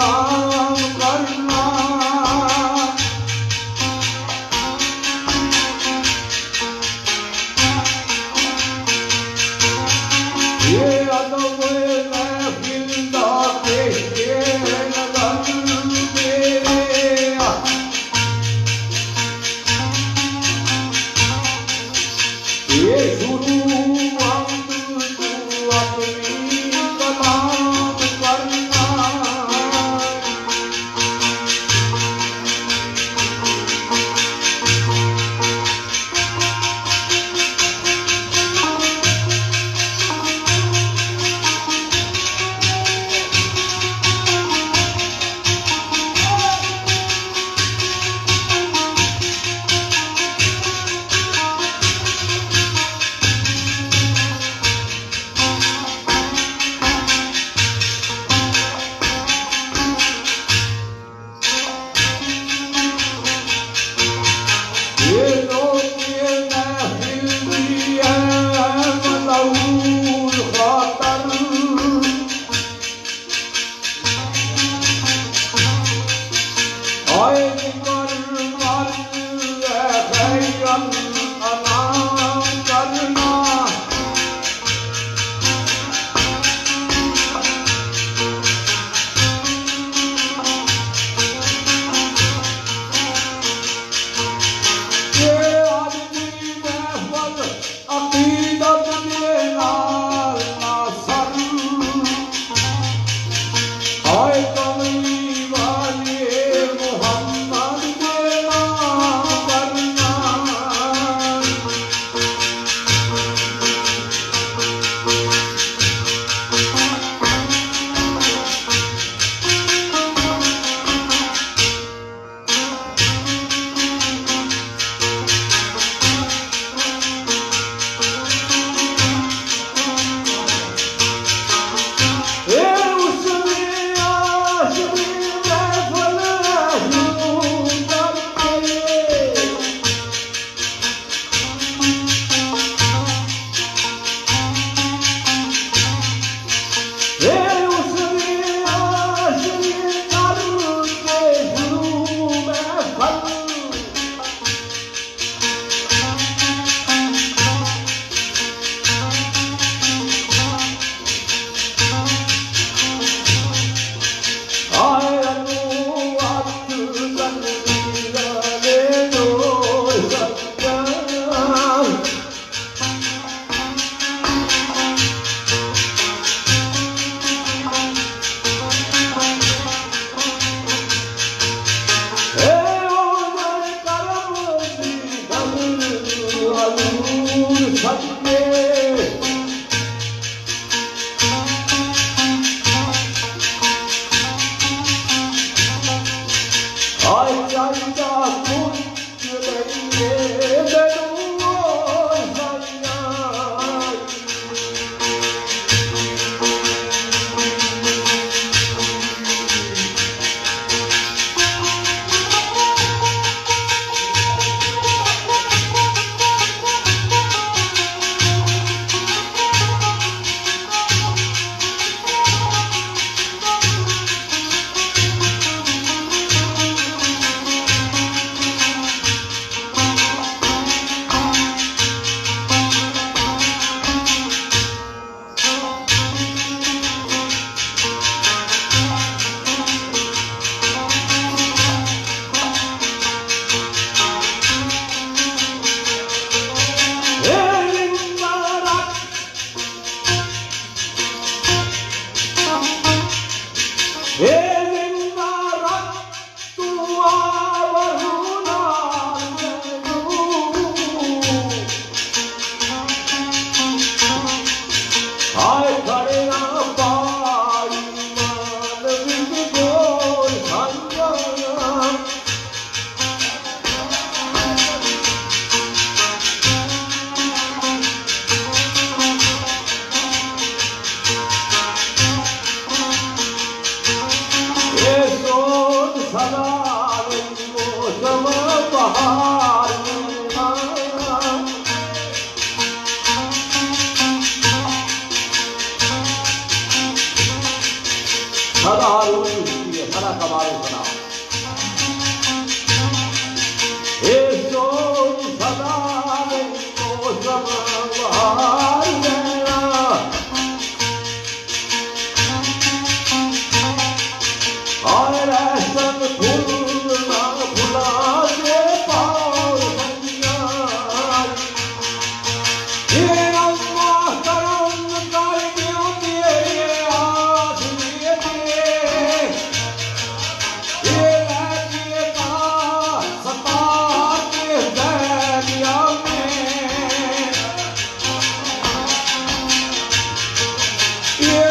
सलाम करना। ये अदब महफिल दा के लगन मेरा, ये शुरू वक्त तू अपनी सलाम करना। ये लोग ये महफिल भी है मलऊल खातर, आए निकर मर्द खैरन अनाम करना। ये आदमी महफल अकीदत के नाल ना सर, आए कमली वाले मोहम्मद के नाम करना। ये उसने आशिकी महफल यूं करके, ये उसने आशिकी करके शुरू महफल, आए अनुवाद ले दो सत्या। हे ओज़र करम दी गल हजूर सत्य, आए जाइदा कुछ लेंगे बेदुओ सैया। अल्लाह का मारो सुना ए सोच सदा को समवार देना और ऐसन फूल ना भुला दे पाओ दुनिया ये अल्लाह करम कर दियो तेरे आदमी ये लगे का सता के दरिया में ये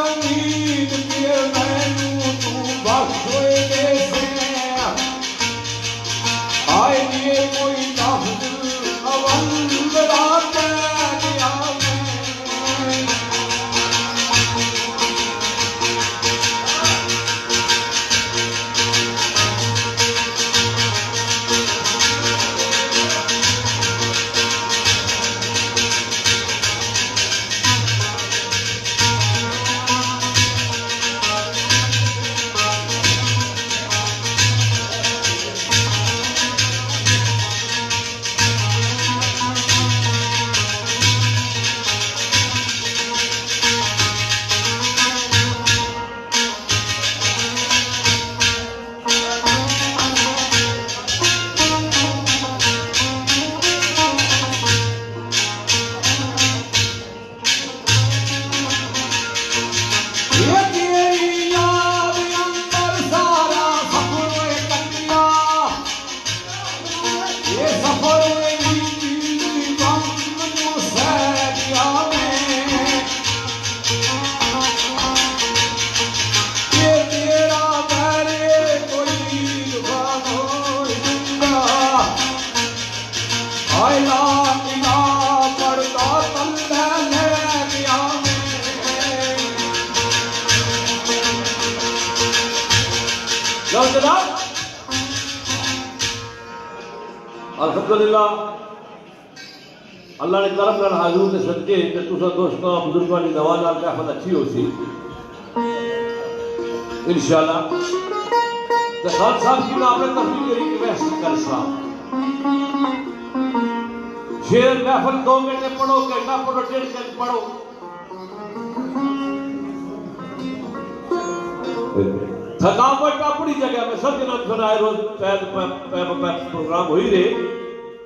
उम्मीद के मैनू तू बख्शोए से आए ये कोई लफ्ज अवल रात दिया में ये तेरी याद अंदर सारा सफर कटिया ये सफर सैरिया में ये तेरा मेरे कोई बनो जिंदा आयला इला पड़ता तल्ला ले दिया में जनाब अल्हम्दुलिल्लाह अल्लाह ने करम कर हाजूर के सदके कि तुसा दोस्तों बुजुर्गों की दवा नाल महफिल अच्छी हो सी इंशाअल्लाह तो खान साहब की मैं आपने तफरीक करी कि मैं कर सा शेर महफिल 2 घंटे पढ़ो घंटा पढ़ो 1.5 घंटे पढ़ो थकावट अपनी जगह में सब जना सुनाए रोज प्रोग्राम हो ही रहे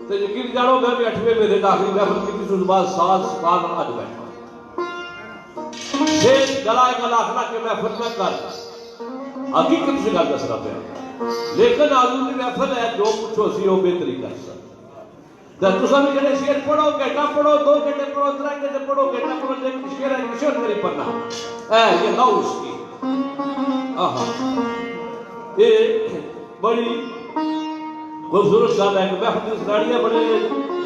तो यकीन जानो मैं भी 8वें महीने दाखिल महफिल की थी बाद 7 साल आज बैठा शेर गला गला आखना के महफिल में कर हकीकत से गल दसना पे लेकिन आलू की महफिल है जो कुछ हो सी वो बेहतरी कर सकता तुसा भी जड़े शेर पढ़ो घंटा पढ़ो 2 घंटे पढ़ो 3 घंटे पढ़ो घंटा पढ़ो लेकिन शेर है किशोर मेरी पढ़ना ये गाँव उसकी ये बड़ी खूबसूरत गल है कि महफिल गाड़ियां बड़े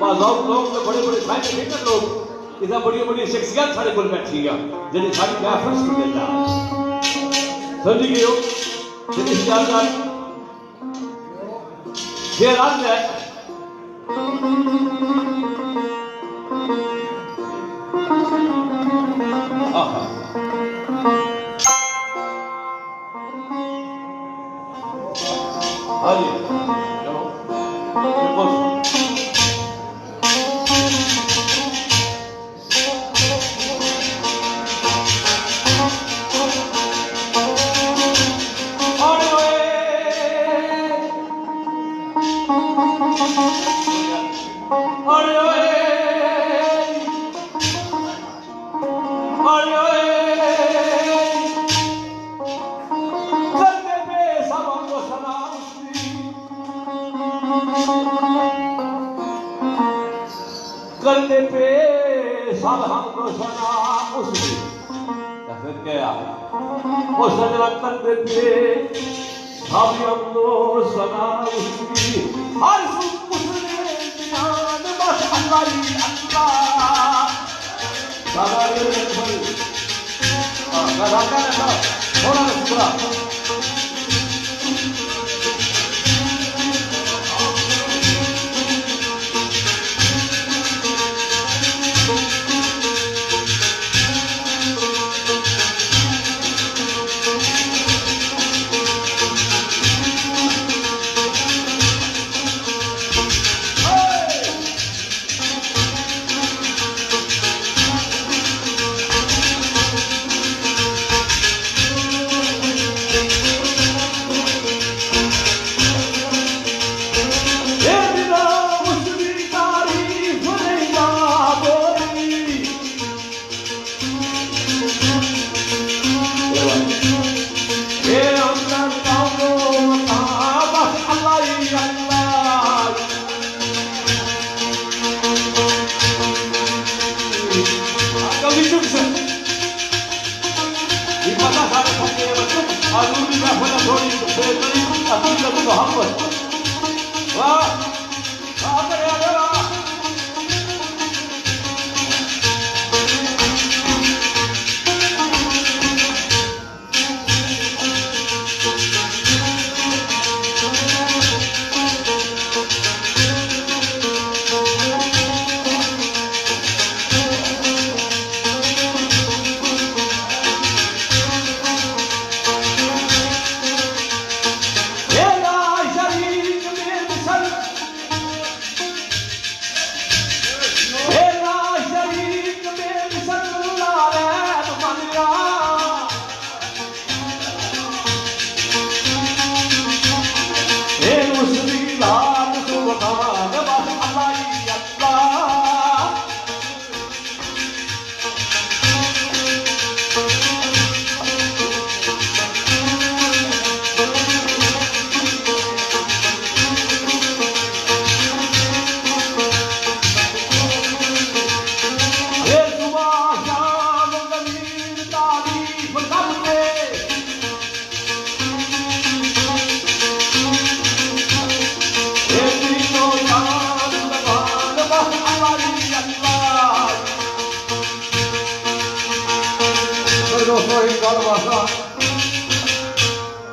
बाजाओ लोग बड़े बड़े साइंटिफिक लोग इतना बड़ी बड़ी शख्सियत साढ़े को बैठी है जी साड़ी महफिल सुन देता समझ गए हो जी जानकार शेर आज है करने पे सब हमको सुना उसने फिर क्या वो सजना करने पे सब हमको सुना उसकी हर उसने ध्यान बस अल्लाह ही अल्लाह सारा ये बोल गाना ना थोड़ा पूरा आलू की महफिल थोड़ी बेहतरीन हकीकत मोहब्बत वाह वाह करे वाह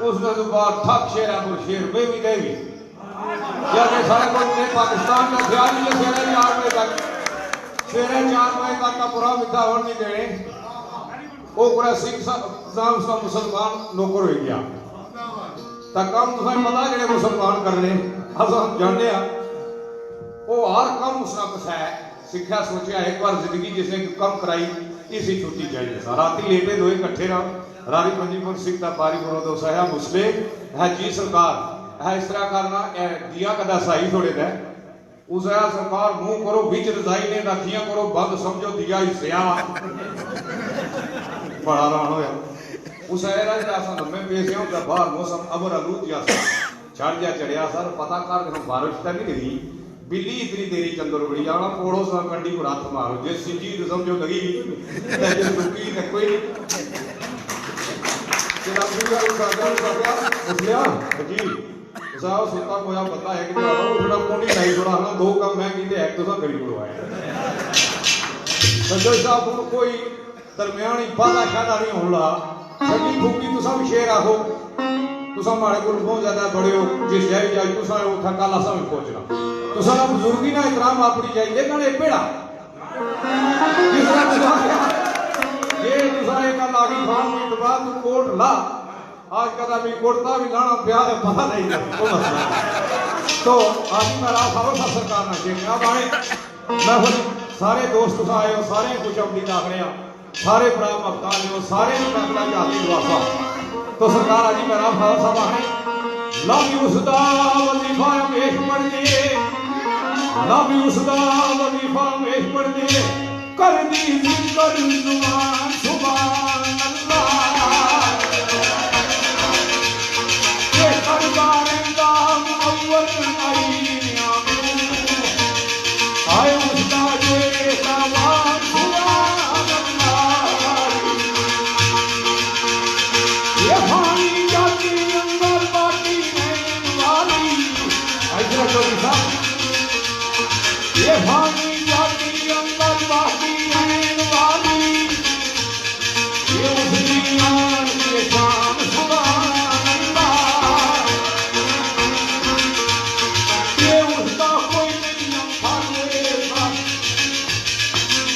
उसने तो बात ठक शेर है शेर में भी देवी जैसे सारे को पाकिस्तान का ख्याल नहीं है शेर 4 बजे तक का पूरा मिठा होने नहीं देने वो पूरा सिख नाम सा मुसलमान नौकर हो गया तक काम तुझे पता जेडे मुसलमान करने अस हम जानने वो हर काम उसने कसाया सिक्ख्या सोचा एक बार जिंदगी जिसने कम कराई इसी छुट्टी चाहिए राती लेटे दो इकट्ठे रहो रानी पंजीपुर सिख का पारी करो तो सहा मुसले है जी सरकार है इस तरह करना दिया कदा सही थोड़े दे उस सरकार मुंह करो बीच रजाई ने राखियां करो बंद समझो दिया हिस्सा बड़ा रान होया उस लम्बे पेश होगा बाहर मौसम अबर आलूद जैसा चढ़ जा चढ़िया सर पता कर बारिश तो नहीं लगी बिल्ली इतनी देरी चंदर बड़ी जाना पोड़ो सा कंडी को हाथ मारो जे सीधी तो समझो लगी कोई सुता कोया पता है कि कोनी नहीं थोड़ा ना 2 काम मैं कीते एक तो सा करी पड़वाया संजय साहब को कोई दरमियानी बादा शादा नहीं होला सगी फूकी तुसा भी शेर आहो तुसा मारे को बहुत ज्यादा बड़े हो जिस जाई जाई तुसा वो था काला सा भी पहुंचना तुसा ना बुजुर्गी ना इकराम अपनी चाहिए लेकिन ये पेड़ा जिस तरह ये तुसा एक लागी खान में दबा तू कोट ला आज कदा भी कोटता भी लाना प्यार है पता नहीं वो मसला तो आज मेरा खबर था सरकार ना जे अब आए मैं सारे दोस्त आए हो सारे कुछ अपनी दाख रहे हैं सारे भरा मफ्तान हो सारे मैं जाती दुआसा तो सरकार आज मेरा खबर साहब आए लव यू सदा वजीफा मेश पढ़ दे लव यू सदा वजीफा मेश पढ़ दे कर दी जिक्र जुबान सुभान अल्लाह ये करदारिंदा अव्वल आईया आए उसका जो सवाल सुभान अल्लाह ये पानी जाती अंदर बाटी में वाली ऐसा तो ये पानी जाती अंदर बाटी में वाली ये दुनिया के शान सुभान अल्लाह ये उसका कोई नहीं खालेगा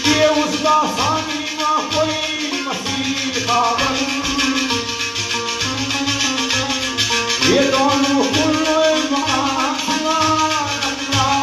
ये उसका सानी ना कोई मसीह खावन ये दोनों कुल्ले सुभान अल्लाह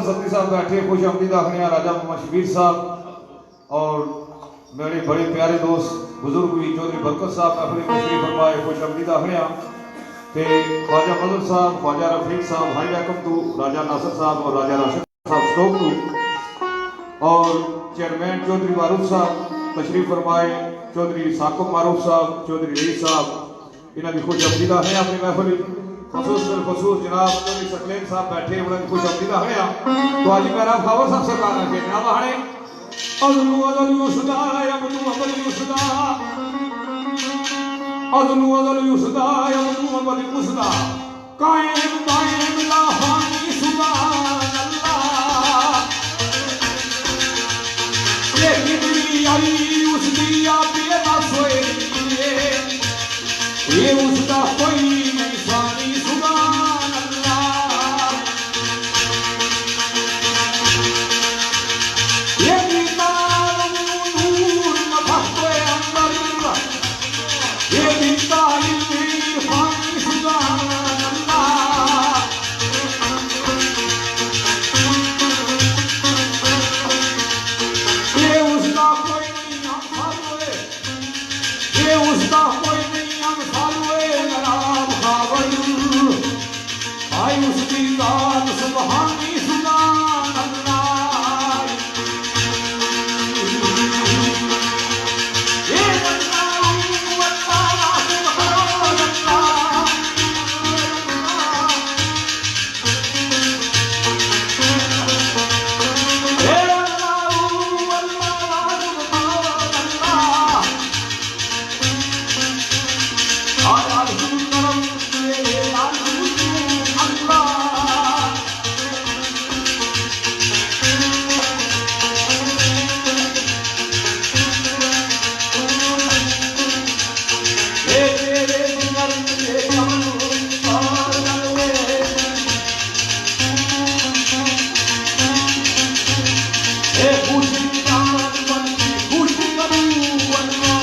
सत्ती साहब बैठे, खुश आमदीद आखने राजा मोहम्मद शबीर साहब और मेरे बड़े प्यारे दोस्त बुजुर्ग भी चौधरी बरकत साहब अपनी तशरीफ फरमाए, खुश आमदीद आखने ते ख्वाजा मजर साहब, ख्वाजा रफीक साहब, हाई वेलकम टू राजा नासिर साहब और राजा राशिद साहब स्टोक टू और चेयरमैन चौधरी मारूफ साहब तशरीफ फरमाए, चौधरी साकुब मारूफ साहब, चौधरी रईस साहब इन्हों की खुश आमदीद है अपनी महफिल खसूस जनाब चौधरी सकलेन साहब बैठे उन्होंने खुश आमदीद है। तो आज मेरा खावर साहब सरकार के जनाब हाणे अज़लू अज़ल युसदा यबदू अबल युसदा अज़लू अज़ल युसदा यबदू अबल युसदा कायम कायम ला हानी सुभान अल्लाह ये कितनी आई उसकी आप ये ना सोए ये उसका कोई निशानी सुभान अल्लाह ये किताब नूर नफख़्ते अंदर ये किताब इरफानी सुभान अल्लाह ये उसका कोई नहीं अमसाल हुए ये उसका कोई नहीं अमसाल हुए नराब खावर आई उसकी जात सुबहानी सुभान अल्लाह ये अल्लाह अल्लाह सुभान अल्लाह ये अल्लाह अल्लाह सुभान अल्लाह आज सुंदरम ये अल्लाह ये तेरे दिगर ये कमल और गलवे ये खुशी चांद बनती खुशी करूं अल्लाह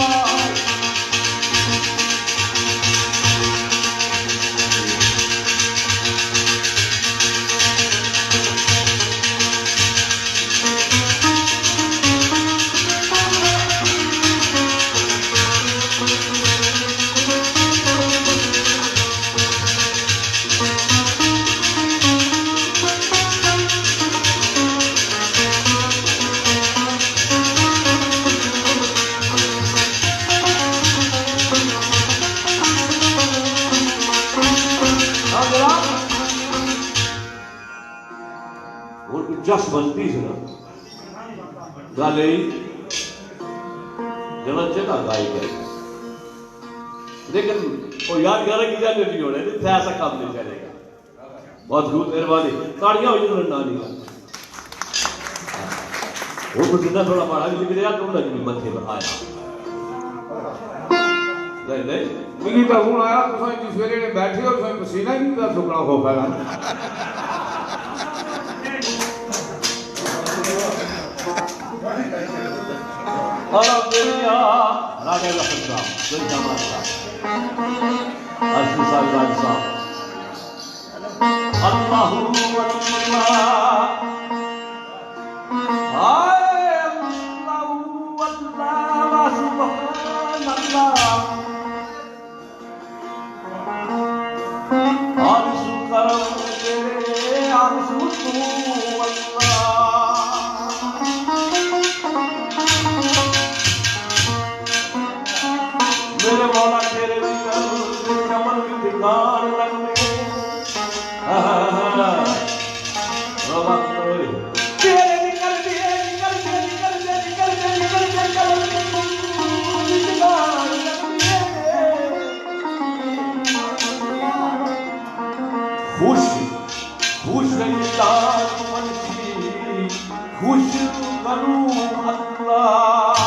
जस बनती है ना गाले जलन जगह गाई गई लेकिन वो याद गाना की जाने नहीं होने नहीं ऐसा काम नहीं चलेगा। बहुत बहुत मेहरबानी ताड़ियां हो जाए ना नहीं वो तो जितना थोड़ा मारा भी लेकिन यार तुम लगी मथे पर आया नहीं नहीं मिली तो हूं आया तुम जिस वेले ने बैठे हो तुम पसीना ही नहीं सुकना हो पहला और दुनिया राजा रफीक साहब जय जमाल साहब अर्शी साहब राज साहब अल्लाहु अल्लाह हाय अल्लाहु अल्लाह सुभान अल्लाह आरज़ू करम तेरे आरज़ू तू अल्लाह मेरे मौला तेरे चमन भी ठिकान लगने तेरे निकल दिए खुश खुश खुश करूं अल्लाह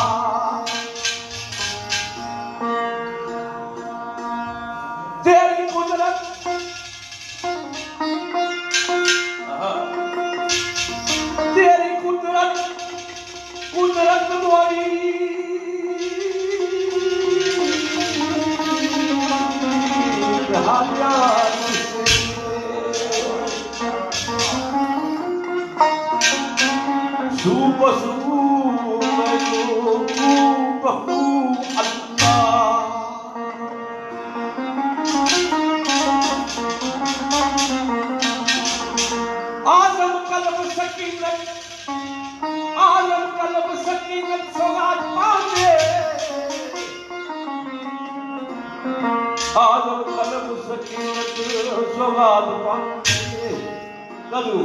आजम कलम सकीनत सवाद पाए कदू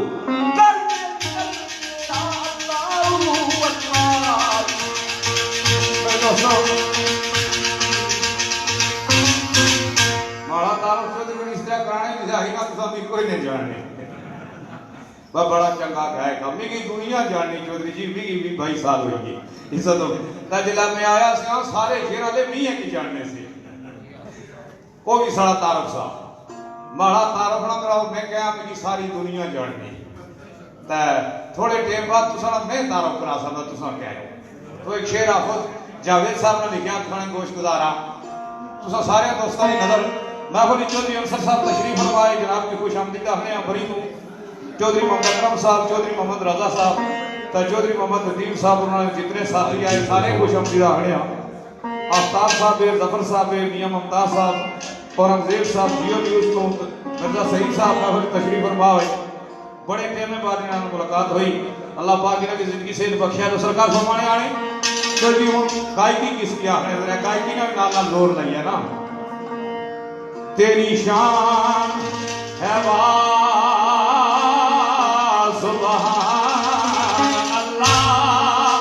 माड़ा तारुफ चौधरी को इस तरह कराने की जाही ना तो सब कोई नहीं जानने वह बड़ा चंगा गायक हमने की दुनिया जाननी चौधरी जी भी 22 साल हुई इज्जत हो जिला में आया से सारे शेर वाले मियां की जानने से को भी सारा तारुफ साहब माड़ा तारुफ ना कराओ मैं क्या मेरी सारी दुनिया जाननी ते थोड़े टाइम बाद तुसा मैं तारुफ करा सकदा तुसा क्या तो एक शेर हाफिज जावेद साहब ने लिखा खाने गोश गुजारा तुसा सारे दोस्तों की नजर महफिल चौधरी अंसर साहब तशरीफ फरमाए जनाब की खुशामदीद आखने बड़ी तो चौधरी मोहम्मद अकरम साहब चौधरी मोहम्मद रजा साहब तो चौधरी मोहम्मद नदीम साहब उन्होंने जितने साथी आए सारे खुशामदीद आखने आफ्ताब साहब जफर साहब मियां मुमताज साहब औरंगजेब साहब जियो न्यूज तो मिर्जा सईद साहब महफिल तशरीफ फरमाए बड़े टाइम बाद इन्होंने मुलाकात हुई अल्लाह पाक इन्होंने जिंदगी सेहत बख्शिया तो सरकार फरमाने आने तो जी हम गायकी किसकी आखने गायकी ना नाल लोर नहीं है ना तेरी शान है सुभान अल्लाह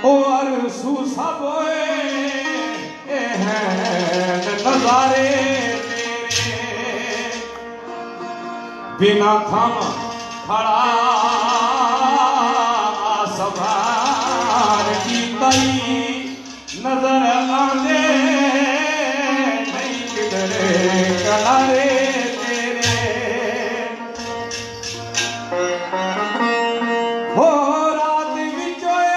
ओ अरसू सब नजारे तेरे बिना थम खड़ा सवार की कई नजर आने नहीं किधरे किनारे तेरे हो रात बिचोए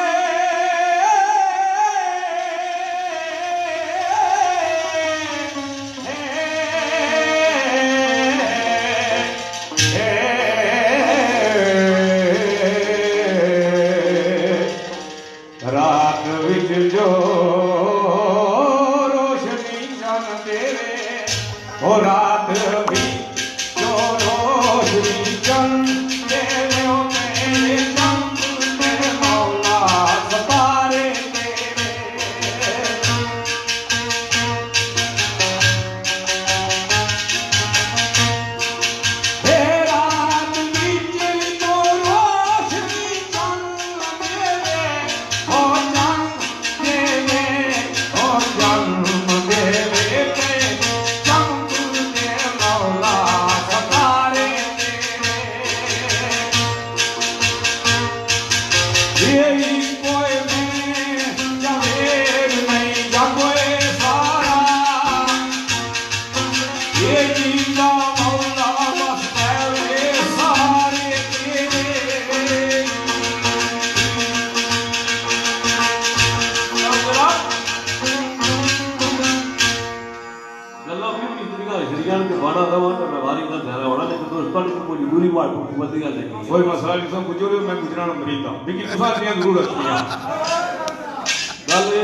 रात विच जो रोशनी चन देवे ओ रात भी जो रोशनी चन देवे ओ मेरे चंद तेरे मौला सतारे तेरे रात विच जो रोशनी चन देवे ओ जन्म देवे ओ जन्म देवे पे चंद दे मौला सतारे यही कोई में जवेद नहीं या कोई सारा ये जीना मौला बस पहले सारे तेरे गल्ला भी इतनी का शरीयान के बाड़ा रवा तो मैं भारी का ध्यान होना लेकिन दोस्तों की कोई बुरी बात हुकूमत का नहीं कोई मसला नहीं सब गुजरे मैं गुजराना मरीद हूं लेकिन तुसा दियां जरूर रखियां गल ये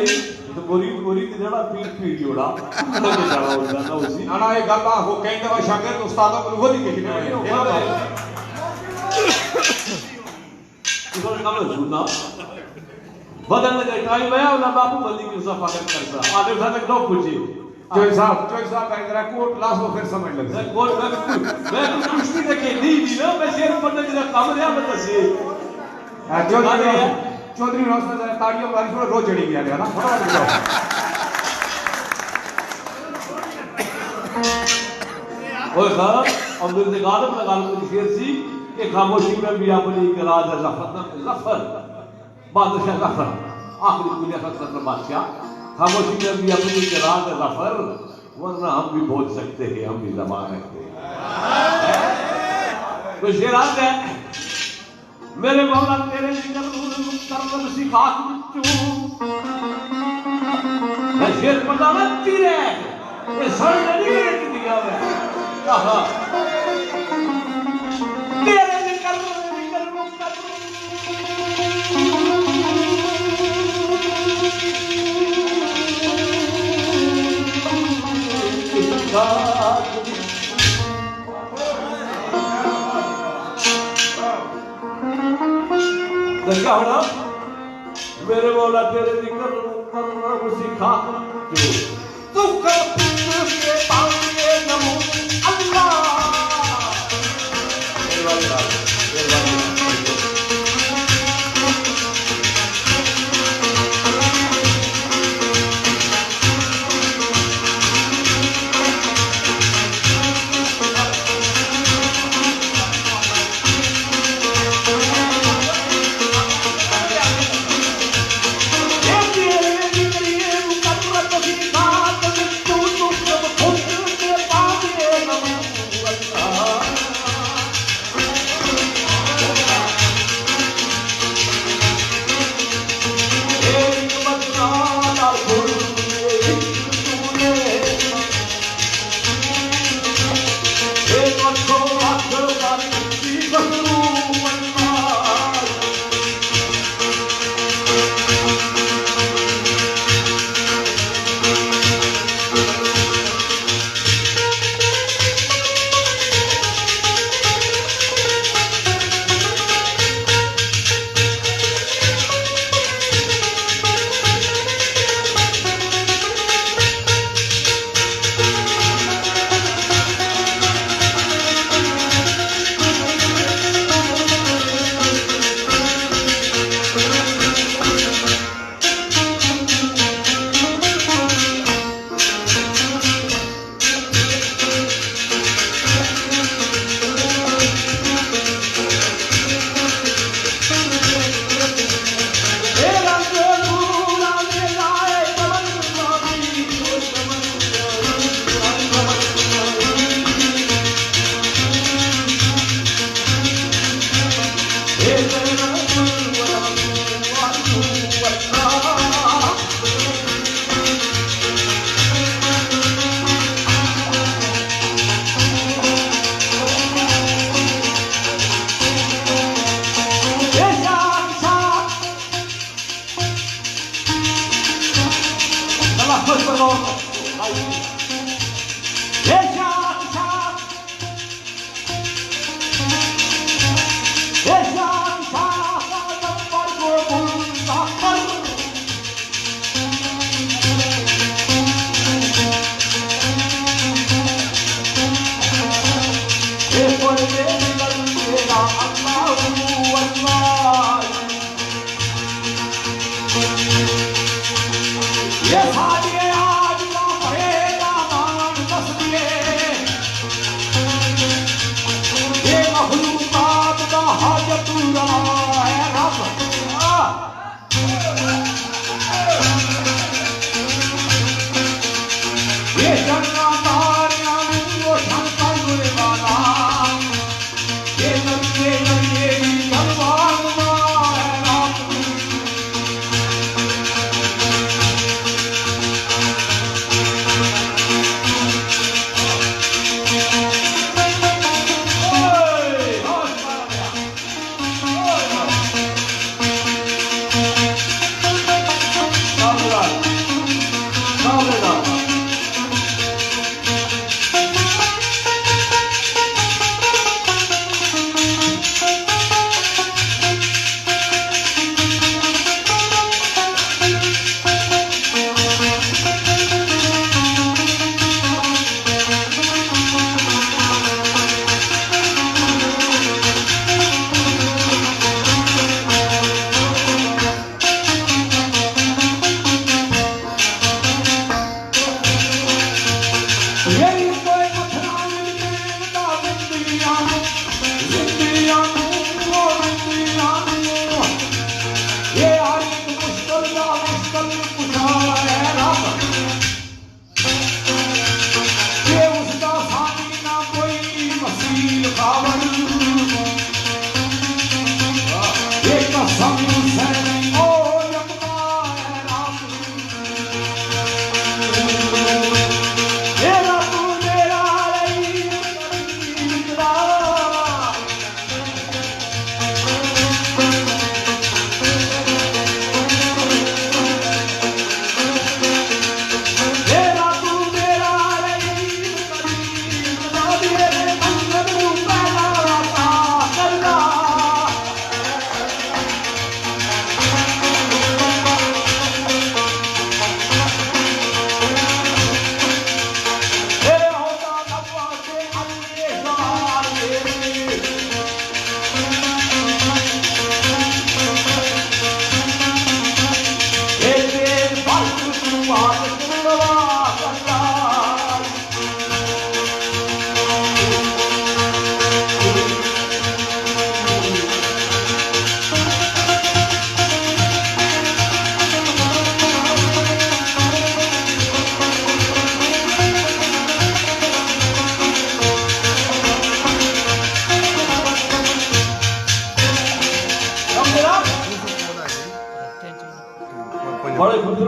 तो गोरी की जड़ा पीठ जोड़ा ना के जावा होता ना उसी ना ना ये गल हो कई दफा शागिर्द उस्तादों को वो लिखे ने इसको काम सुनना बदलने का टाइम है और ना बापू बंदी की सफा करता आले साथ तक लोग पूछे चोई साहब जरा कोट लास्ट में फिर समझ लग मैं कुश्ती देखे नहीं दी ना मैं शेर पढ़ने का काम रहा बता से चौधरी रोशन जरा ताड़ियों बारिश में रोज चढ़ी गया ना फटाफट जाओ ओए खान अब्दुल गालिब लगा लो शेर सी कि खामोशी में भी अपनी इकरार है जफर बादशाह जफर आखिरी दुनिया का बादशाह खामोशी में भी अपनी इकरार है जफर वरना हम भी बोल सकते हैं हम भी जबान रखते हैं तो शेर आता है मेरे मौला तेरे करम सिखा मैं शेर पता ना तीरे ये सर नहीं दिया मैं कहा तेरे करम क्या होना मेरे मौला तेरे जिक्र सिखा जो तू कर के पावे नमो अल्लाह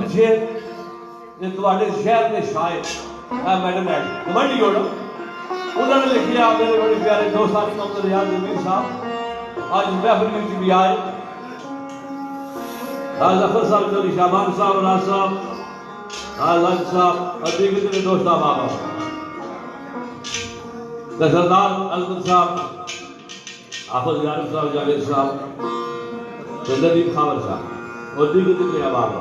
शेर ये तुम्हारे शहर के शायर मैडम है कमांडी जोड़ो उन्होंने लिखिया मेरे बड़े प्यारे दोस्त आज मोहम्मद रियाज जमीर साहब आज महफिल में भी आए आज जफर साहब चौधरी शाबान साहब राज साहब आज साहब और दीगर दोस्त साहब सरदार अजमत साहब आफज यारफ साहब जावेद साहब नदीम खावर साहब और दीगर जितने अहबाब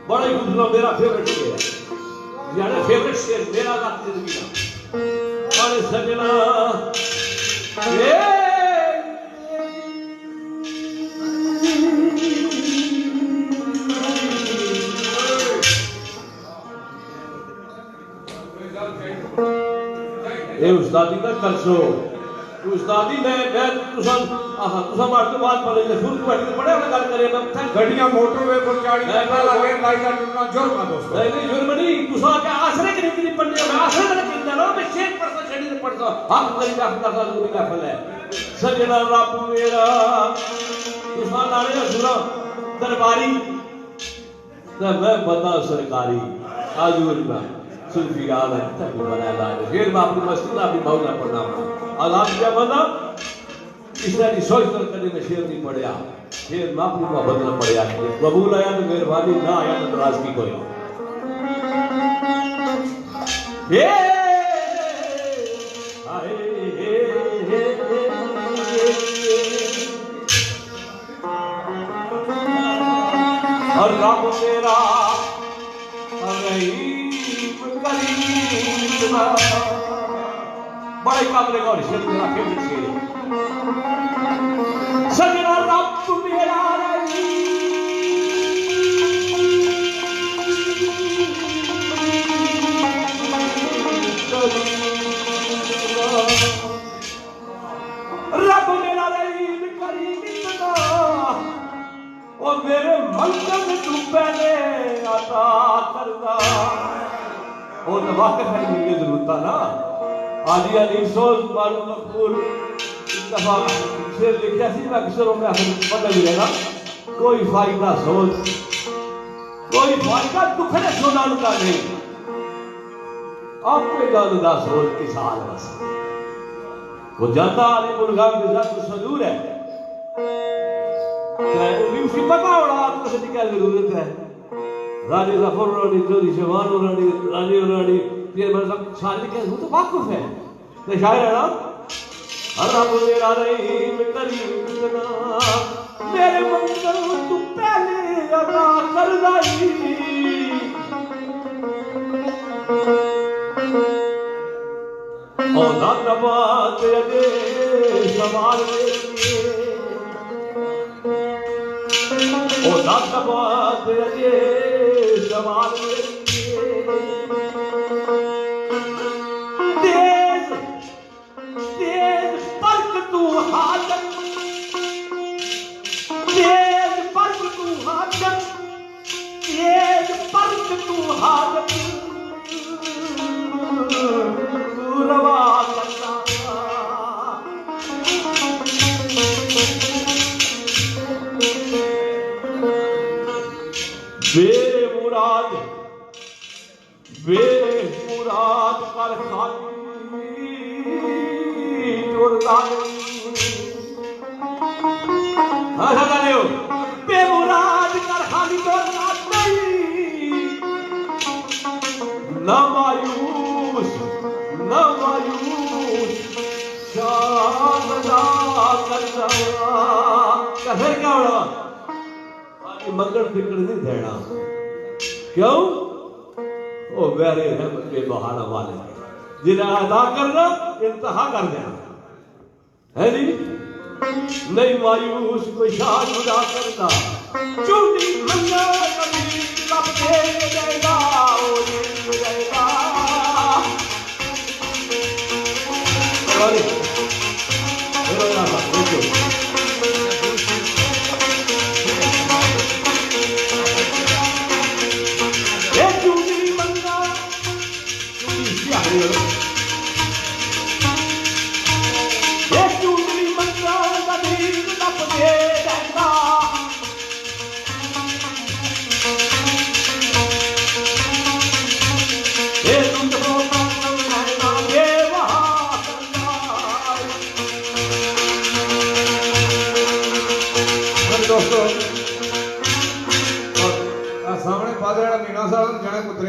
बड़ा ही खूबसूरत मेरा फेवरेट शेर है यानी फेवरेट शेर मेरा ज़ाती जिंदगी का बड़े सजना ये उस्तादी का करसो उस्तादी मैं तुसन तुसन मार के बाद पढ़े ले शुरू बैठ के पढ़े वाला गल करे मैं गड्डियां मोटरवे पर चाड़ी लगे लाइट टूटना जुर्म दोस्तों नहीं जुर्म नहीं तुसा के आसरे के नहीं पढ़ने मैं आसरे के नहीं ना मैं शेर पढ़ता छड़ी से पढ़ता हम करी का करता दूरी का फल है सजना रब मेरा तुसा नाले सुरा दरबारी तब मैं बता सरकारी आजूर का सुल्फी आला तक बनाया लाए फिर मैं अपनी मस्ती ना भी मौला पढ़ना आजाद क्या बंदा इस तरह की सोच कर कभी मैं शेर नहीं पढ़िया शेर मैं अपनी मोहब्बत ना पढ़िया कबूल आया तो मेहरबानी ना आया तो नाराजगी कोई हे और रब मेरा बड़े काबले का और शेर मेरा फेवरेट शेर है सजना रब मेरा रब मेरा रहीम करीम इतना और मेरे मंगल तू पहले अता करदा वो तो वाकई है मुझे जरूरत था ना आदि अली सोच मालूम मकबूल दफा शेर लिखा सी मैं अक्सरों में पता भी रहेगा कोई फायदा सोच कोई फायदा दुखने सुनाने का नहीं आपके गल दा सोच की साल बस वो जाता अली मुर्गा के साथ सदूर है तो उसी पता होगा आपको से क्या जरूरत है रानी जफर रानी चौधरी शबान रानी रानी रानी फिर मतलब सारे के वो तो वाकिफ है तो शायर है ना रब मेरा रहीम करीम इतना मेरे मंगल तू पहले अदा कर दाई और दात अगे सवाल ओ दात अगे सवाल तेज तेज पलक तू हाजत तेज पलक तू हाजत तेज पलक तू हाजत तू रवा करता बेमुराद बेमुराद कर खाली जोड़ता नहीं बेमुराद कर खाली जोड़ता नहीं न मायूस शानदा करता कैसे क्या होगा मंगल फिक्र नहीं देना क्यों वो वेरे है बच्चे बहाना वाले जिन्हें अदा करना इंतहा कर देना है नहीं नहीं मायूस कोई शान अदा करता झूठी मंगा कभी कब दे जाएगा वो दे जाएगा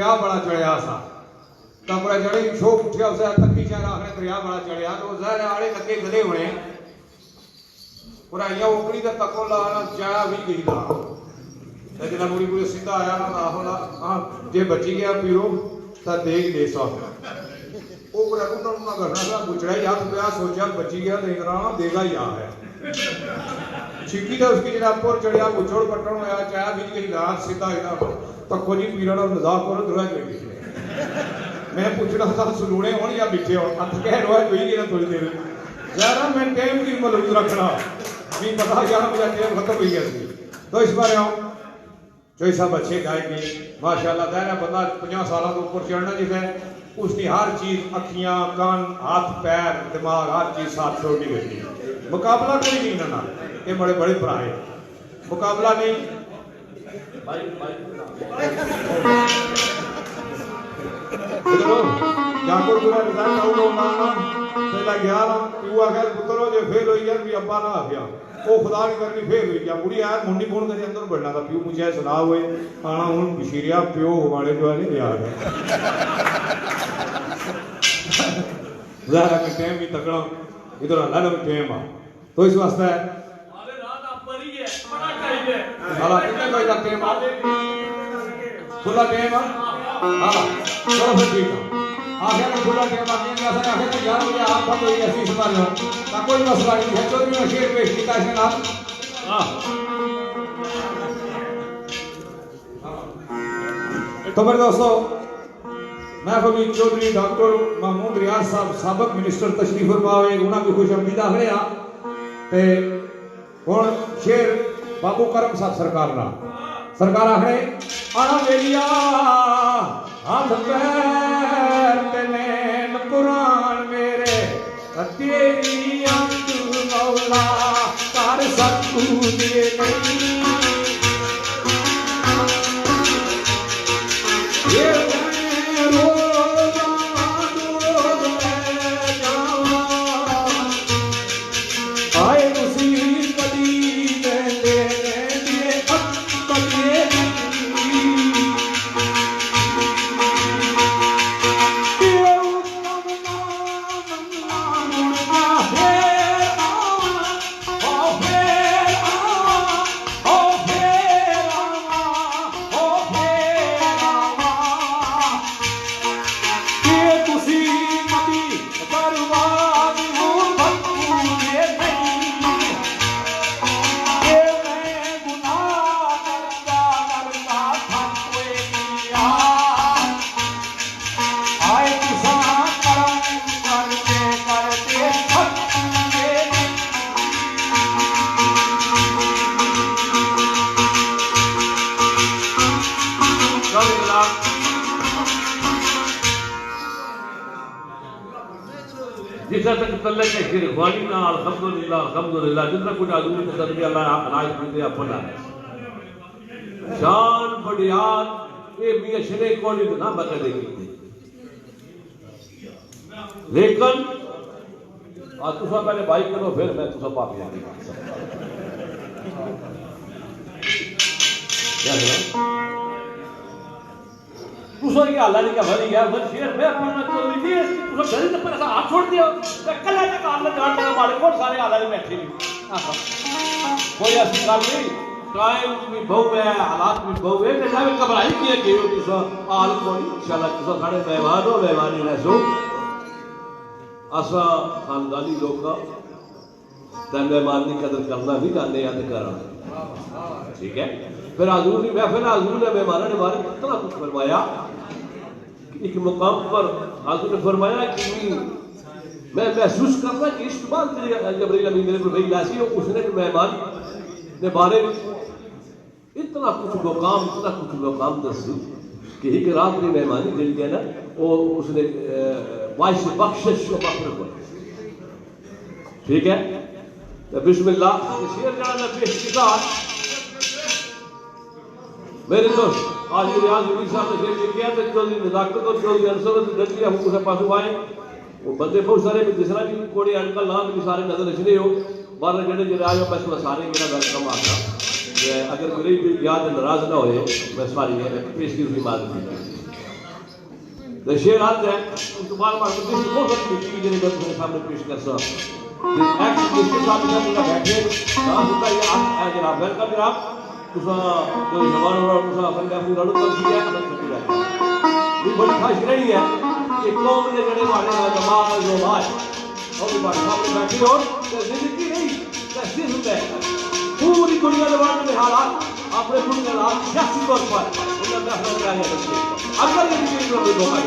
दरिया बड़ा चढ़िया सा तपरा जड़े शोक उठिया उसे तक्की शहर आखने दरिया बड़ा चढ़िया तो जहर आड़े लगे गले होने पूरा या ओकड़ी का तको लाना चाया भी गई ला लेकिन मुड़ी पूरे सीधा आया ना आहोला हां जे बची गया पीरो ता देख दे सो ओ पूरा को तो ना करना था बुचड़ा याद पे सोचा बची गया देख रहा देगा ही आ है छिकी दा उसकी जनाब पर चढ़िया बुचड़ पटण होया चाया भी गई ला सीधा इधर तको जी पीरो ना मजाक करो दुरा गई मैं पूछना था सुलूने होन या बिठे हो हथ कह रोया कोई नहीं ना थोड़ी देर जरा मैं टाइम की मलूज रखना भी पता 11 बजे टाइम खत्म हो गया सी तो इस बार आओ चोई साहब अच्छे गायक माशाल्लाह दायरा बंदा 50 साल तो ऊपर चढ़ना जिसे उसकी हर चीज अखियां कान हाथ पैर दिमाग हर चीज साथ छोड़नी गई मुकाबला कोई नहीं ना ये बड़े बड़े भरा है मुकाबला नहीं जाको पूरा रिजल्ट आउट होना पहला गया ना पिवा गया पुत्रो जे फेल हो गया भी अब्बा ना आ गया ओ खुदा ने करनी फेल हो गया बुढ़ी आया मुंडी फोन करे अंदर बढ़ना था पियो मुझे सुना हुए आना हुन बशीरिया पियो हमारे जो है यार जरा में टाइम भी तकड़ा इधर अलग में टाइम आ तो इस वास्ते अरे रात आप पड़ी है बड़ा चाहिए साला कितने कोई का टाइम आ खुला टाइम आ हां चलो फिर ठीक है आगे में खुला टाइम आ गया ऐसा आगे में 11 बजे आप बात हुई ऐसी सुना लो ना कोई मसला नहीं है चौधरी ने शेर पेश किया है ना हां तो मेरे दोस्तों मैं भी चौधरी डॉक्टर महमूद रियाज साहब सबक मिनिस्टर तशरीफ फरमावे उन्हां की खुशामदीद आखने आ ते हुन शेर बाबू करम साहब सरकार आखने आना वेलिया हाथ पैर ते नैन कुरान मेरे तेरी अंग मौला कर सकू दे नहीं ये जितना तक तल्ले के फिर वाली ना अल्हम्दुलिल्लाह जितना कुछ आदमी के सदके अल्लाह अनाज दे अपना शान बढ़ियात ये मियां शरे कोली ना बता देगी लेकिन आज तुसा पहले भाई करो फिर मैं तुसा पाप याद क्या है तुसा ये अल्लाह ने क्या भरी यार मैं शेर मैं अपना तो लीजिए तुसा घर से पर ऐसा हाथ छोड़ दियो मैं कल है का अल्लाह जान का मारे कौन सारे अल्लाह ने बैठे नहीं कोई ऐसी गल नहीं टाइम भी बहु है हालात भी बहु है जैसा में घबराई किए गए हो तुसा हाल कोई इंशाल्लाह तुसा सारे मेहमान हो मेहमानी रहो असा खानदानी लोग ते मेहमान की कदर करना भी जाने याद करना ठीक है फिर हजूर की महफिल हजूर ने मेहमानों ने बारे कितना कुछ फरमाया एक मुकाम पर हजूर ने फरमाया कि मैं महसूस करना कि इस बात जबरील अमीन मेरे पर लासी हो उसने मेहमान ने बारे में इतना कुछ मुकाम दसी कि एक रात की मेहमानी जी है ना वो उसने वाइस बख्शिश ठीक है तो बिस्मिल्लाह शेर जाना पेश किया मेरे दोस्त आज रियाज नबी साहब ने शेर किया तो चौधरी नजाकत और चौधरी अरसद गंजी हम उसे पास आए वो बंदे बहुत सारे भी दूसरा भी कोड़े अंकल नाम भी सारे नजर रचने हो बार जेडे जेडे आए बस वो सारे मेरा वेलकम आता अगर मेरी भी याद नाराज ना होए मैं सारी पेश की मांग की तो शेर आता है तो बार बार तो बहुत सारी मिट्टी की जगह मेरे सामने पेश कर सा एक्चुअली इसके साथ में पूरा बैठे कहाँ होता है आप जनाब वेलकम जनाब तुसा तो जवान और तुसा अपन का पूरा लड़का भी है अलग से पूरा ये बड़ी खास नहीं है कि कौम ने जड़े वाले जमात जो भाई और बात सामने बैठी और जिंदगी नहीं तस्दीक होता है पूरी दुनिया के बारे में हालात अपने दुनिया हालात सियासी तौर पर उन्हें दखल कराने चाहिए अगर ये चीज को भी होगा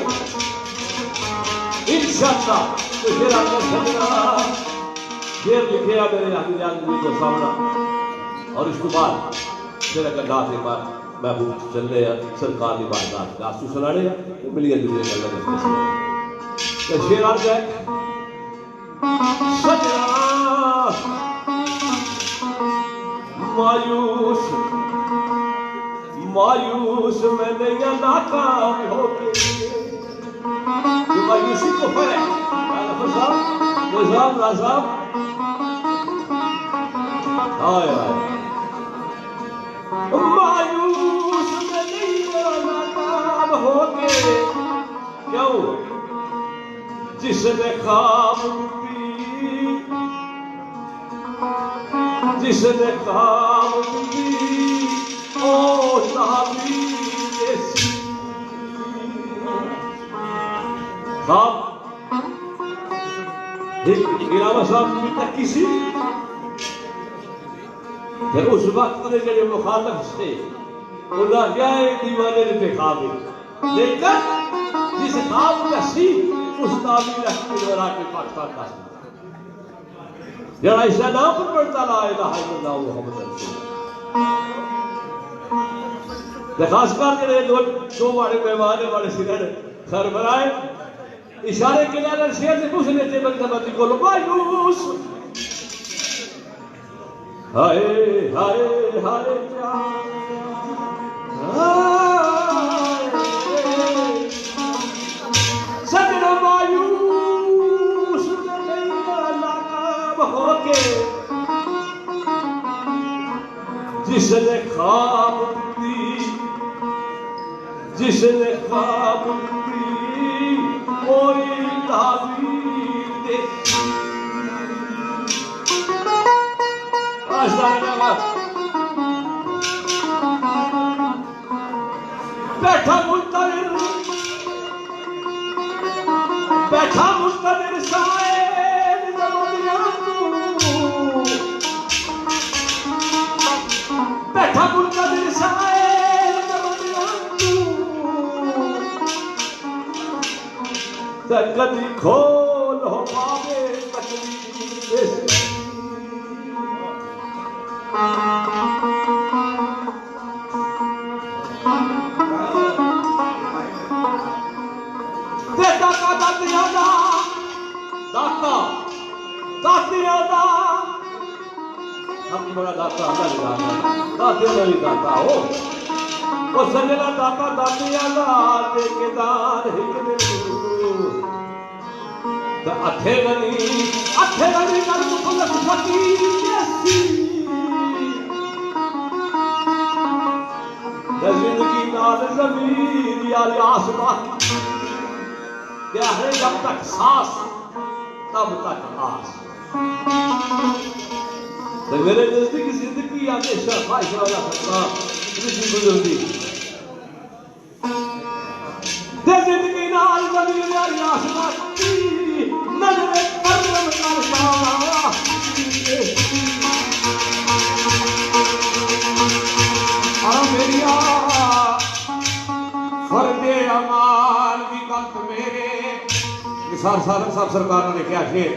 इंशाअल्लाह तो फिर आपको समझना शेर लिखे आ मेरे हाथी जान को सामना और इसके बाद फिर अगर दास के बाद महबूब चल रहे हैं सरकार की बात दास तो सुना रहे हैं तो मिलिए दूसरे का लगे तो शेर आ जाए सजना मायूस मायूस में नहीं नाकाम होके जो मायूसी को है साहब राजाब हाय हाय मायूस में नहीं नाकाम होके क्यों जिसने ख्वाब जिसने ख्वाब ओ ताबीर साहब इलावा साहब तक किसी फिर उस वक्त ने जब मुखालफ से उन्हें क्या दीवाने ने देखा लेकिन जिस ख्वाब का सी उस ताबीर के पाकिस्तान का जरा ऐसा नाम पर पढ़ता ला इलाहा इल्लल्लाह मुहम्मद रसूलुल्लाह खासकर जड़े दो बड़े मेहमान है बड़े सिर सरबराए इशारे के लिए शेर से पूछ लेते बंदी को मायूस हाय हाय हाय सजना मायूस होके जिसने ख्वाब जिसने ख्वाब कोई ताबीर दे बैठा मुंतज़िर साए बैठा मुंतज़िर साए कदी खोल हो पावे तकदीर ते दाता दातिया दा दाता दातिया दा हम बड़ा दाता दाते नहीं दाता हो वो सजना दाता दातिया दा दे के दान हिकने अथे गनी कर मुखल फकीर जैसी जिंदगी नाल ज़मीर या आसमान क्या है जब तक सांस तब तक आस तो मेरे नजदीक जिंदगी हमेशा ख्वाहिश वाला सपना गुजरती जिंदगी नाल ज़मीर या आसमान नजर करम करता मेरिया फर्दे अमाल भी गलत मेरे सार सब सरकार ने लिखा शेर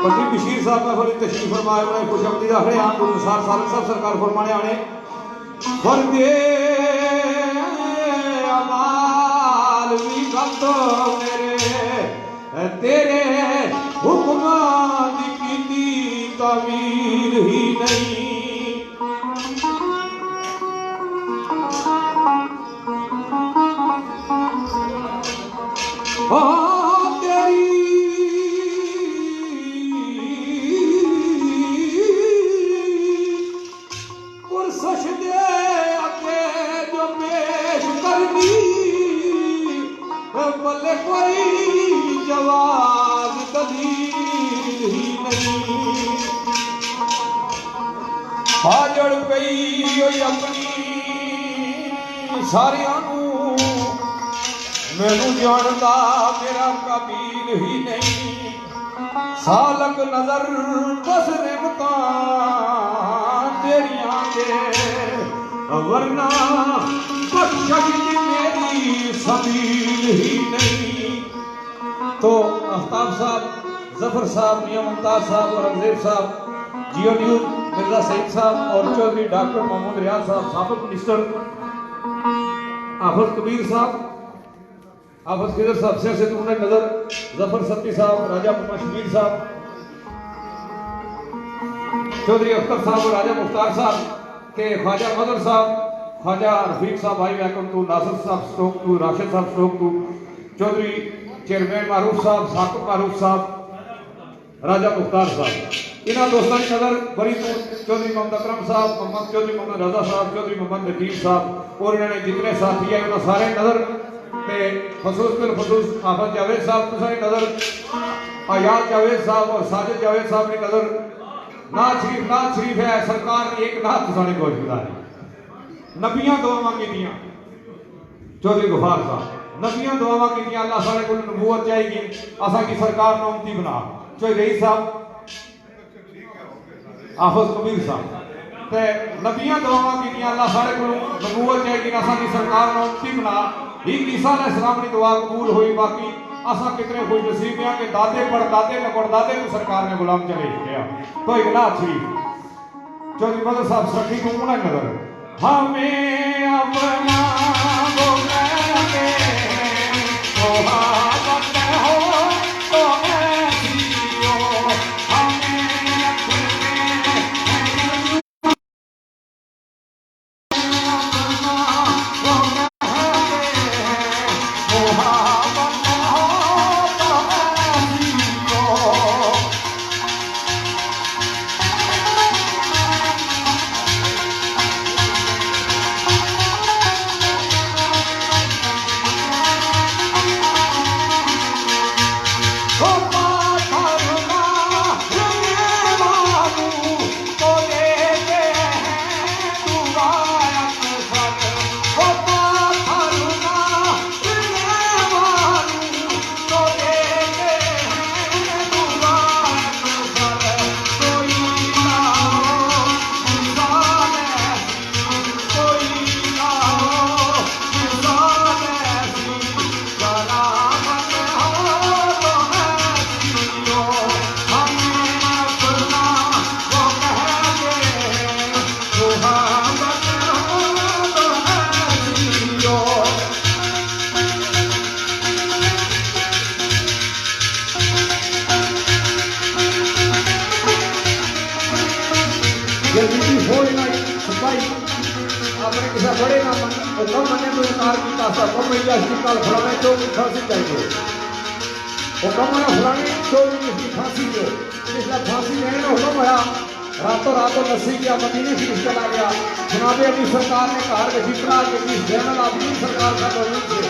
पंडित बशीर साहब ने फिर तशरीफ फरमाए बड़े खुशअमदी रखने आम सार सब सरकार फरमाने आने फर्दे अमाल भी गलत मेरे तेरे हुक्म की तमीर ही नहीं तेरी भाजड़ पई अपनी सारियां नूं मैनू जानदा मेरा कबील ही नहीं सालक नजर बस निमतां तेरियां दे वरना बख्शश दी मेरी सबील ही नहीं। तो आफ्ताब साहब, जफर साहब, मियां मुमताज साहब और अंग्रेज साहब, जियो न्यूज मिर्जा सईद साहब और चौधरी डॉक्टर मोहम्मद रियाज साहब, साबिक मिनिस्टर हाफिज कबीर साहब, हाफिज खिदर साहब, शेख सैयद नजर, जफर सत्ती साहब, राजा मोहम्मद शबीर साहब, चौधरी अख्तर साहब और राजा मुख्तार साहब के ख्वाजा मदर साहब, ख्वाजा रफीक साहब, भाई वैकम टू नासिर साहब स्टोक टू, राशिद साहब स्टोक टू, चौधरी चेयरमैन मारूफ साहब, साकिब मारूफ साहब, राजा मुख्तार साहब, इन्होंने दोस्तों की नजर बड़ी दूर चौधरी मोहम्मद अकरम साहब, मोहम्मद चौधरी मोहम्मद रजा साहब, चौधरी मोहम्मद नदीम साहब और इन्होंने जितने साथी है उन्होंने सारे नजर ते खसूस बिल खसूस हाफिज जावेद साहब तुसाई नजर, आयात जावेद साहब और साजिद जावेद साहब की नजर। नात शरीफ है सरकार ने एक नात तुसाने कोशिश गुजारी नबियां दुआवां कीतियां चौधरी गफार साहब नबियां दुआवां कीतियां अल्लाह सारे को नबूवत चाहिए असा की सरकार ने उम्मती बना चौधरी रईस साहब हाफिज कबीर साहब ते नबियां दुआवां कीतियां अल्लाह सारे को नबूवत चाहिए असा की सरकार ने उम्मती बना एक ईसा अलैहिस्सलाम की दुआ कबूल हुई बाकी असा कितने खुश नसीब हैं कि दादे पड़दादे न पड़दादे को सरकार ने गुलाम चले गया। तो एक नात शरीफ चौधरी मदर साहब सखी को उन्हें नजर हमें अपना बोलने मोहब्बत हो तो ऐसी हो हमें बड़े ना मन हुक्म मने तो इनकार किया सा हुक्म या शिकाल फलाने जो फांसी चाहिए हुक्म है फलाने जो इसकी फांसी दो इसका फांसी लेने का हुक्म आया रातों रातों नसी गया मदीने से चला गया जनाबे अली सरकार ने कहा कि जितना कि जैनल आबदीन सरकार का मौजूद थे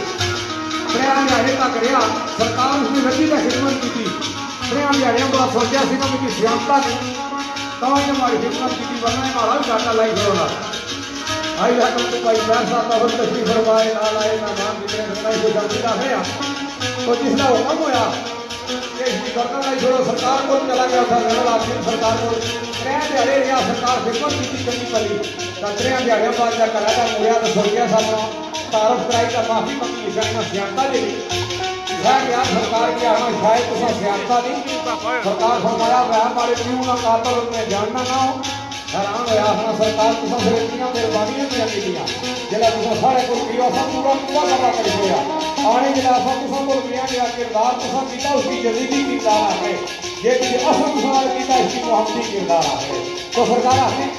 प्रेम यारे तक रहा सरकार उसने नबी का खिदमत की थी प्रेम यारे बड़ा सोचा सी ना कि श्यामता ने तो हमारी खिदमत की वरना हमारा भी घाटा लाई करोना आई जाकर तो भाई पैसा तब तशरीफ फरमाए नाल आए मेहमान जितने बनाई को जल्दी आ गया तो जिसका हुक्म होया कि इसकी बरकत आई छोड़ो सरकार को चला गया था जनरल आबदीन सरकार को त्रै दिहाड़े रहा सरकार खिदमत की चंगी भली तो त्रै दिहाड़े बाद जाकर आया मुड़िया तो सोचिया सानू तारफ कराई का माफी मंगी निशाना सियाणता दे मैं क्या सरकार की आना शायद तुम सियाणता नहीं सरकार फरमाया मैं हमारे प्यू का कातल में जानना ना हो हैरान होया अपना सरकार तुम फिर इतनी मेहरबानियां नहीं कीतियां जिला तुम सारे को किया सब पूरा पूरा करा कर होया आने जिला सब तुम को किया गया किरदार तुम कीता उसकी जदीदी किरदार है ये कि असल तुम कीता इसकी मोहब्बती किरदार है तो सरकार आपने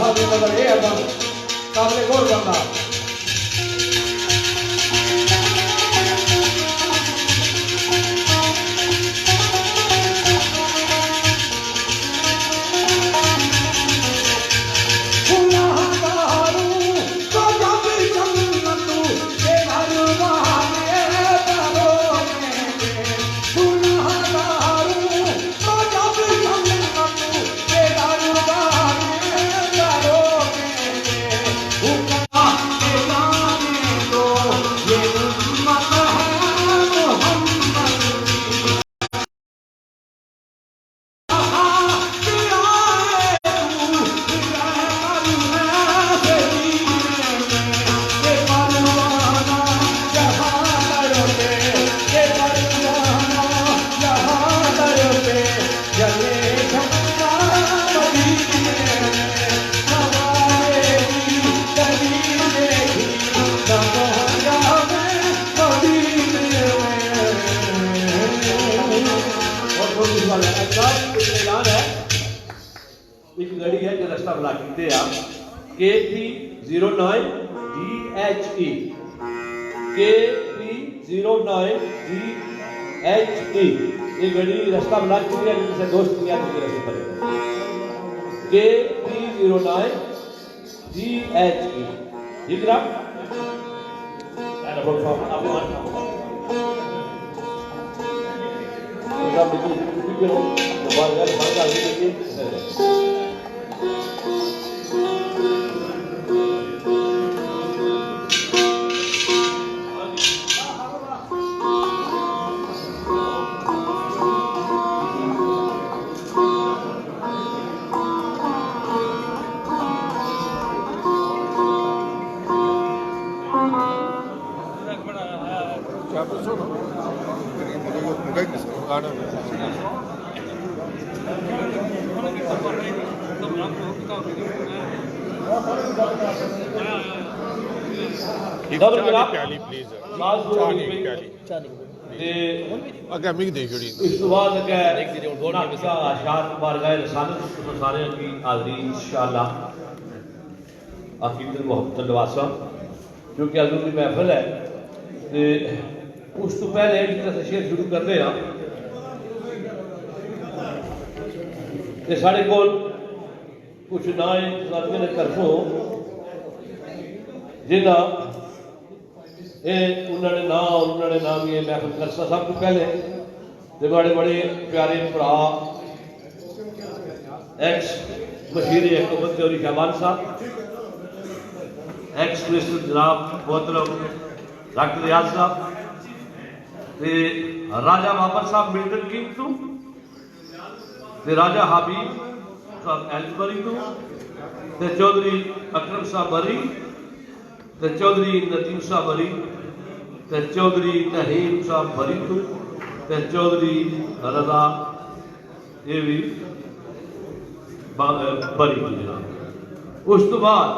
सामने नजर ये है सामने गोल करना एक घड़ी है जो रास्ता बना कहते हैं KP09 DHE KP09 DHE ये घड़ी रास्ता बना कहते हैं जिसे दोस्त किया तो रस्ते पर KP09 DHE ठीक है एंड अबाउट फ्रॉम आप सब देखिए बारगाह बारगाह देखिए प्याली प्लीज अगर देख इस बाद शाद बारगाह रसालत सारे की हाजरी इंशाअल्लाह अकीदत मोहब्बत नवासा क्योंकि हजूर की महफिल है तो उस तो पहले एक तरह से शेर शुरू करते हैं कि साढ़े को कुछ ना इंतजामिया ने तरफों जिन्ना उन्होंने नाम ये महफिल करसा सब तो पहले तो बड़े बड़े प्यारे भरा एक्स मशीर हुकूमत चौधरी शहबान साहब एक्स मिनिस्टर जनाब मोहतरम डॉक्टर रियाज साहब राजा बाबर साहब मिल्टन किंग तो राजा हबीब साहब एल्सबरी तो चौधरी अकरम साहब बरी तो चौधरी नदीम साहब बरी तो चौधरी तहीम साहब बरी तो चौधरी रजा ये भी बरी थी जनाब उस तो बाद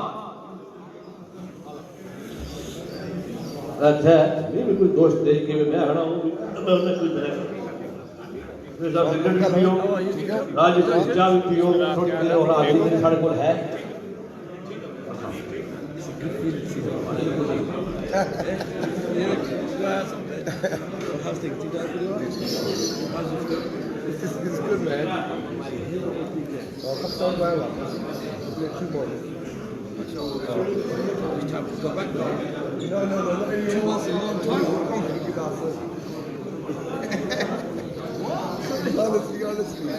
अच्छा नहीं कोई दोस्त देख के मैं हड़ा हूँ मैं उन्हें कोई मेरा सब सिगरेट पियो राज चाय पियो थोड़ी देर और आदमी मेरे साढ़े को है Honestly,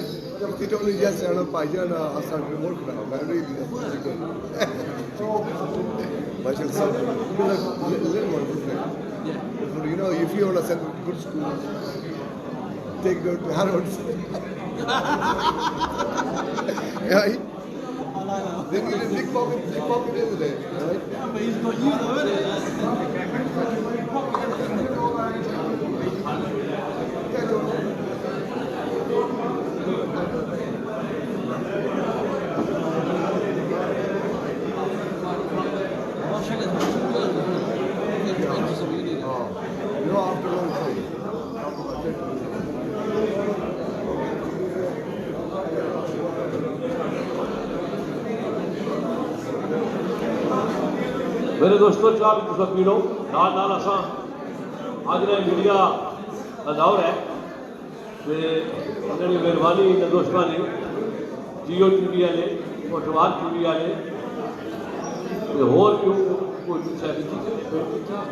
it only just on a pajana or something more now. But really, that's good. But it's a little more different. You know, if you want to send to good school, take them to Harrods. Yeah. Then you need big pocket, isn't it? Right? Yeah, but he's got you though, isn't it? No, after one thing. मेरे दोस्तों चाह भी तुम पीड़ो नाल नाल असा अज ने media का दौर है तो इन्होंने मेहरबानी इन दोस्तों ने जियो टीवी वाले फोटोवाल टीवी वाले होर भी कोई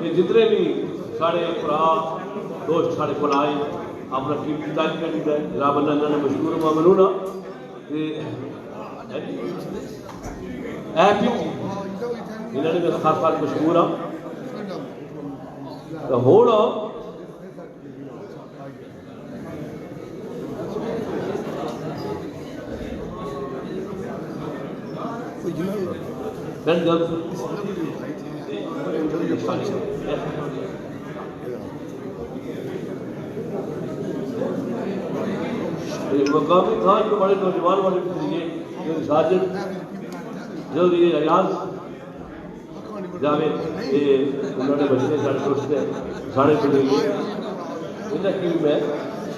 ये जितने भी साढ़े भरा दोस्त साढ़े को आए अपना कीमती दान कर दिया जनाब इन्होंने मशहूर मामलू ना ऐप इन्होंने मेरा खास खास मशहूर हाँ तो हूँ मकामी खान को बड़े नौजवान वाले जो साजिद जो ये अयाज जावेद ये उन्होंने बच्चे साढ़े दोस्त है साढ़े पिंड इन्हें की मैं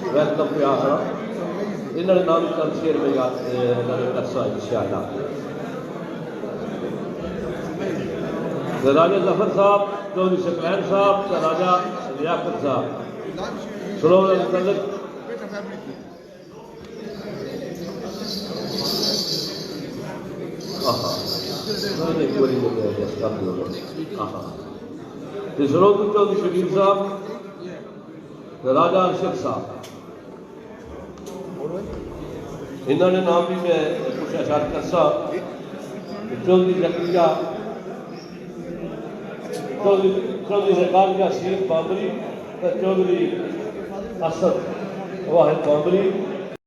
वेलकम पे आखरा इन्होंने नाम चंद शेर में याद इन्होंने करसा इंशाअल्लाह राजा जफर साहब चौधरी शकलैन साहब राजा लियाकत साहब सुनो मुतल्लिक सरोद चौधरी शकील साहब राजा अरशद साहब इन्होंने नाम भी मैं कुछ अशार करसा चौधरी जकरिया चौधरी जकारिया शेख बाबरी चौधरी असद वाहिद बाबरी